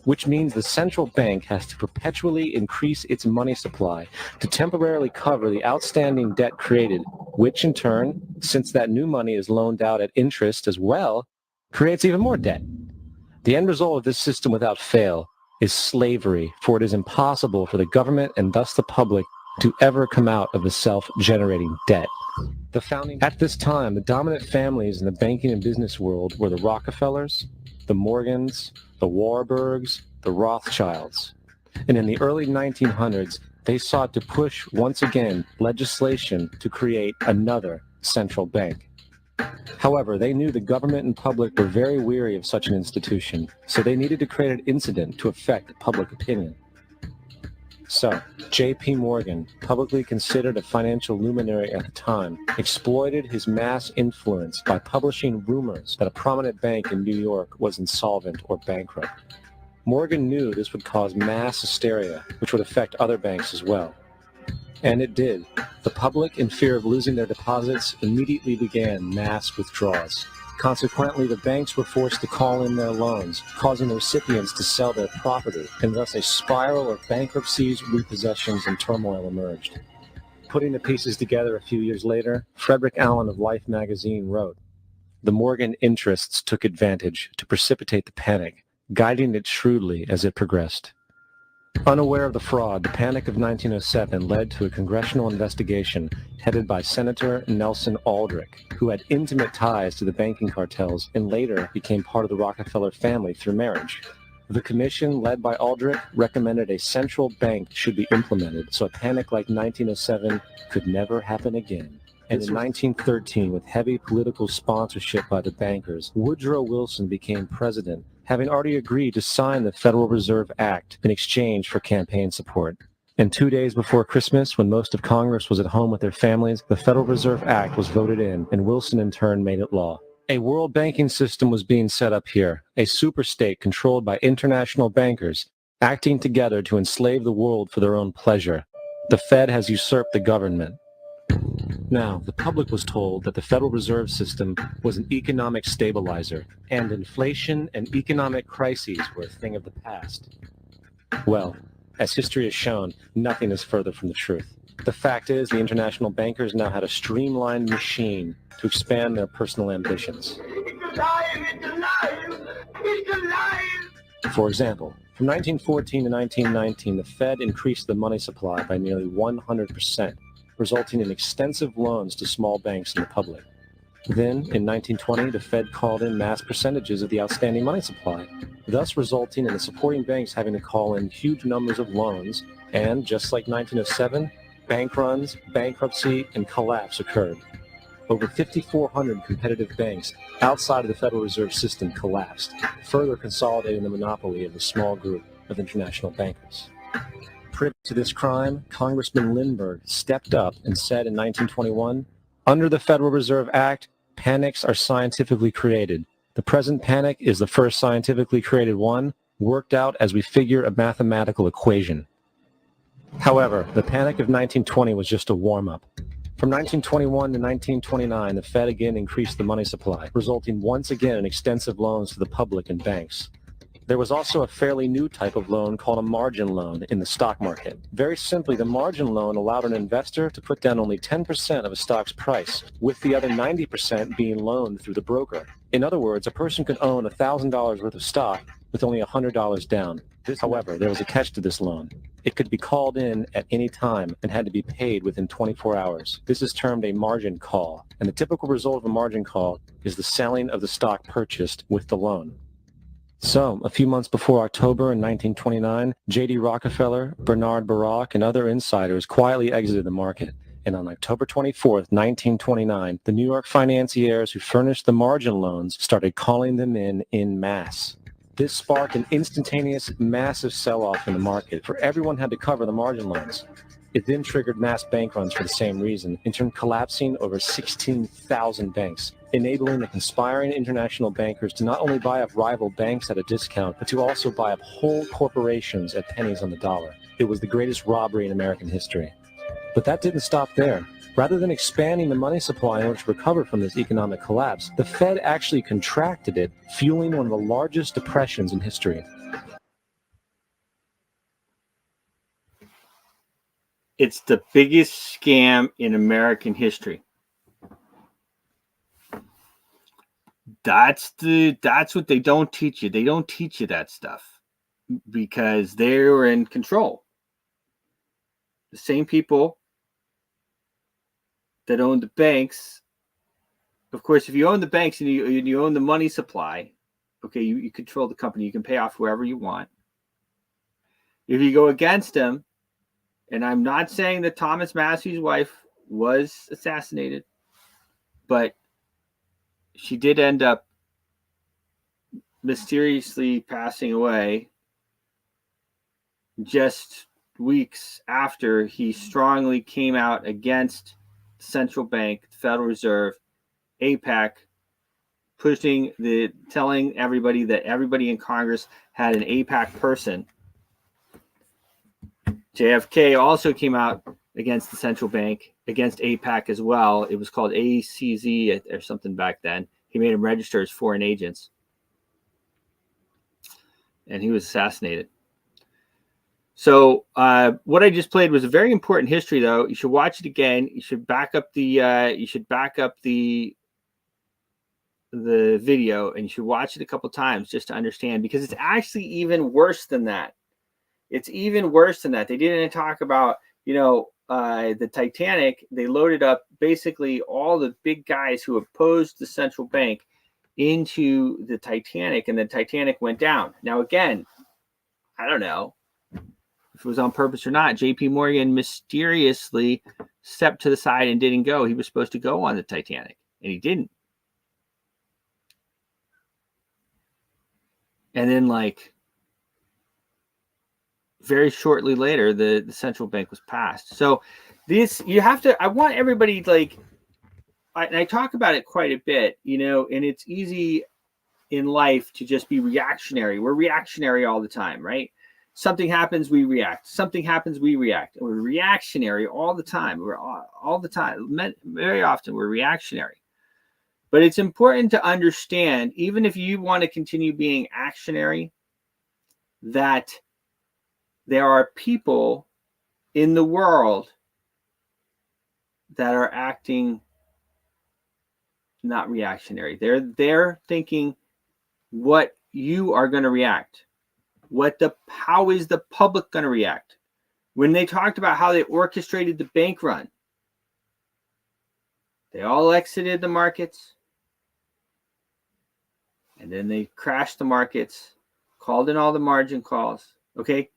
which means the central bank has to perpetually increase its money supply to temporarily cover the outstanding debt created, which in turn, since that new money is loaned out at interest as well, creates even more debt. The end result of this system without fail is slavery, for it is impossible for the government and thus the public to ever come out of the self-generating debt. At this time, the dominant families in the banking and business world were the Rockefellers, the Morgans, the Warburgs, the Rothschilds. And in the early 1900s, They sought to push, once again, legislation to create another central bank. However, they knew the government and public were very weary of such an institution, so they needed to create an incident to affect public opinion. So, J.P. Morgan, publicly considered a financial luminary at the time, exploited his mass influence by publishing rumors that a prominent bank in New York was insolvent or bankrupt. Morgan knew this would cause mass hysteria, which would affect other banks as well. And it did. The public, in fear of losing their deposits, immediately began mass withdrawals. Consequently, the banks were forced to call in their loans, causing the recipients to sell their property, and thus a spiral of bankruptcies, repossessions, and turmoil emerged. Putting the pieces together a few years later, Frederick Allen of Life magazine wrote, "The Morgan interests took advantage to precipitate the panic, guiding it shrewdly as it progressed." Unaware of the fraud, the Panic of 1907 led to a congressional investigation headed by Senator Nelson Aldrich, who had intimate ties to the banking cartels and later became part of the Rockefeller family through marriage. The commission, led by Aldrich, recommended a central bank should be implemented so a panic like 1907 could never happen again. And in 1913, with heavy political sponsorship by the bankers, Woodrow Wilson became president, having already agreed to sign the Federal Reserve Act in exchange for campaign support. And 2 days before Christmas, when most of Congress was at home with their families, the Federal Reserve Act was voted in, and Wilson in turn made it law. A world banking system was being set up here, a superstate controlled by international bankers, acting together to enslave the world for their own pleasure. The Fed has usurped the government. Now, the public was told that the Federal Reserve System was an economic stabilizer, and inflation and economic crises were a thing of the past. Well, as history has shown, nothing is further from the truth. The fact is, the international bankers now had a streamlined machine to expand their personal ambitions. It's alive! It's alive! It's alive! For example, from 1914 to 1919, the Fed increased the money supply by nearly 100%. Resulting in extensive loans to small banks and the public. Then, in 1920, the Fed called in mass percentages of the outstanding money supply, thus resulting in the supporting banks having to call in huge numbers of loans, and just like 1907, bank runs, bankruptcy, and collapse occurred. Over 5,400 competitive banks outside of the Federal Reserve System collapsed, further consolidating the monopoly of a small group of international bankers. Privy to this crime, Congressman Lindbergh stepped up and said in 1921, "Under the Federal Reserve Act, panics are scientifically created. The present panic is the first scientifically created one, worked out as we figure a mathematical equation." However, the panic of 1920 was just a warm-up. From 1921 to 1929, the Fed again increased the money supply, resulting once again in extensive loans to the public and banks. There was also a fairly new type of loan called a margin loan in the stock market. Very simply, the margin loan allowed an investor to put down only 10% of a stock's price, with the other 90% being loaned through the broker. In other words, a person could own $1,000 worth of stock with only $100 down. However, there was a catch to this loan. It could be called in at any time and had to be paid within 24 hours. This is termed a margin call, and the typical result of a margin call is the selling of the stock purchased with the loan. So, a few months before October in 1929, J.D. Rockefeller, Bernard Baruch, and other insiders quietly exited the market. And on October 24, 1929, the New York financiers who furnished the margin loans started calling them in masse. This sparked an instantaneous, massive sell-off in the market, for everyone had to cover the margin loans. It then triggered mass bank runs for the same reason, in turn collapsing over 16,000 banks, enabling the conspiring international bankers to not only buy up rival banks at a discount, but to also buy up whole corporations at pennies on the dollar. It was the greatest robbery in American history. But that didn't stop there. Rather than expanding the money supply in order to recover from this economic collapse, the Fed actually contracted it, fueling one of the largest depressions in history. It's the biggest scam in American history. That's what they don't teach you. They don't teach you that stuff because they were in control. The same people that own the banks. Of course, if you own the banks and you own the money supply, okay, you control the company. You can pay off whoever you want. If you go against them And I'm not saying that Thomas Massey's wife was assassinated, but she did end up mysteriously passing away just weeks after he strongly came out against the central bank, the Federal Reserve, AIPAC, telling everybody that everybody in Congress had an AIPAC person. JFK also came out against the central bank, against AIPAC as well. It was called ACZ or something back then. He made them register as foreign agents. And he was assassinated. So what I just played was a very important history, though. You should watch it again. You should back up the video, and you should watch it a couple times just to understand, because it's actually even worse than that. It's even worse than that. They didn't talk about, the Titanic. They loaded up basically all the big guys who opposed the central bank into the Titanic, and the Titanic went down. Now, again, I don't know if it was on purpose or not. JP Morgan mysteriously stepped to the side and didn't go. He was supposed to go on the Titanic, and he didn't. And then, very shortly later, the central bank was passed. So I want everybody, and I talk about it quite a bit, and it's easy in life to just be reactionary. We're reactionary all the time, right? Something happens, we react. Something happens, we react. We're reactionary all the time. We're all the time. Very often, we're reactionary. But it's important to understand, even if you want to continue being actionary, that there are people in the world that are acting not reactionary. They're thinking what you are going to react. How is the public going to react? When they talked about how they orchestrated the bank run, they all exited the markets, and then they crashed the markets, called in all the margin calls. Okay.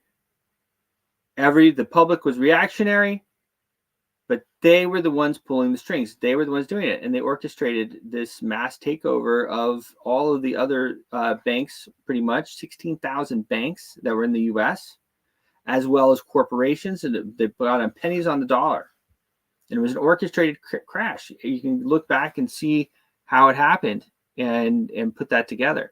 The public was reactionary, but they were the ones pulling the strings. They were the ones doing it, and they orchestrated this mass takeover of all of the other banks, pretty much 16,000 banks that were in the U.S., as well as corporations, and they brought on pennies on the dollar. And it was an orchestrated crash. You can look back and see how it happened and put that together.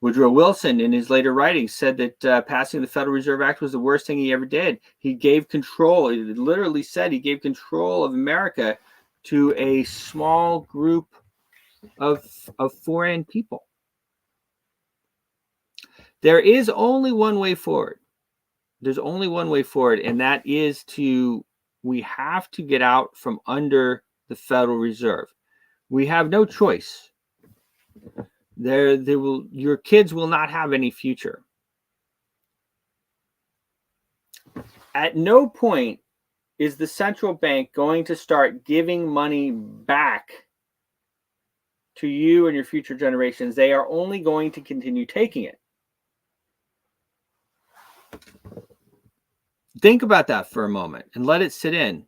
Woodrow Wilson, in his later writings, said that passing the Federal Reserve Act was the worst thing he ever did. He gave control. He literally said he gave control of America to a small group of foreign people. There is only one way forward. There's only one way forward, and that is we have to get out from under the Federal Reserve. We have no choice. Your kids will not have any future. At no point is the central bank going to start giving money back to you and your future generations. They are only going to continue taking it. Think about that for a moment and let it sit in.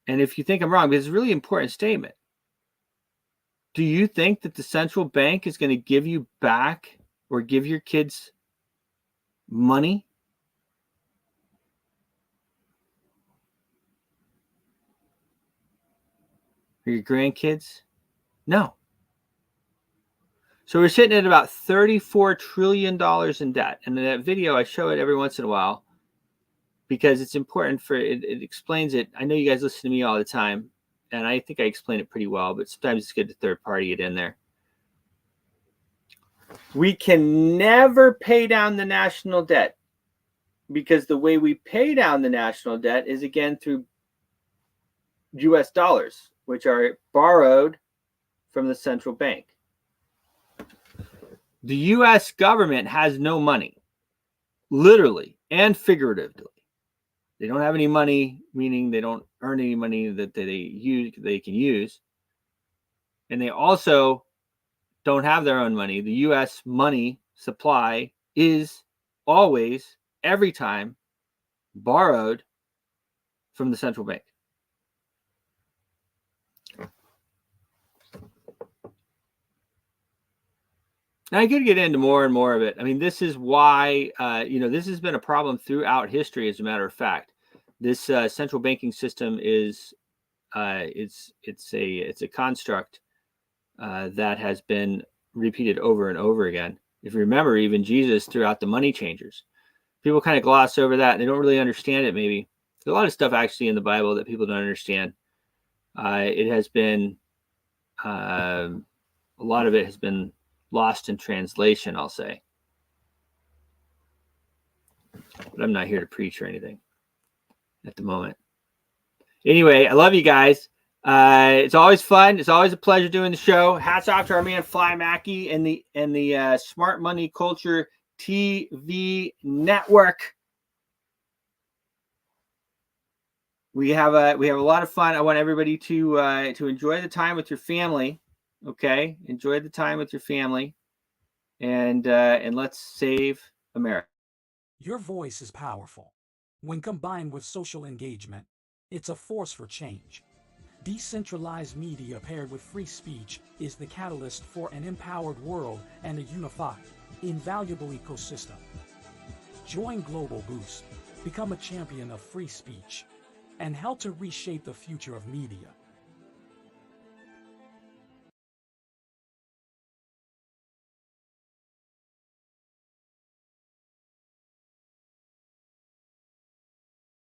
And if you think I'm wrong, because it's a really important statement. Do you think that the central bank is going to give you back or give your kids money? Or your grandkids? No. So we're sitting at about $34 trillion in debt. And in that video, I show it every once in a while because it's important it explains it. I know you guys listen to me all the time, and I think I explain it pretty well, but sometimes it's good to third party it in there. We can never pay down the national debt because the way we pay down the national debt is, again, through US dollars, which are borrowed from the central bank. The US government has no money, literally and figuratively. They don't have any money, meaning they don't earn any money that they can use. And they also don't have their own money. The US money supply is always every time borrowed from the central bank. Now, I could get into more and more of it. I mean, this is why, this has been a problem throughout history, as a matter of fact. This central banking system is, it's a construct that has been repeated over and over again. If you remember, even Jesus threw out the money changers. People kind of gloss over that. They don't really understand it, maybe. There's a lot of stuff actually in the Bible that people don't understand. It has been, a lot of it has been lost in translation, I'll say. But I'm not here to preach or anything at the moment. Anyway, I love you guys. It's always fun. It's always a pleasure doing the show. Hats off to our man Fly Mackey and the Smart Money Culture TV network. We have a lot of fun. I want everybody to enjoy the time with your family. Okay, enjoy the time with your family, and let's save America. Your voice is powerful. When combined with social engagement, it's a force for change. Decentralized media paired with free speech is the catalyst for an empowered world and a unified, invaluable ecosystem. Join Global Boost, become a champion of free speech, and help to reshape the future of media.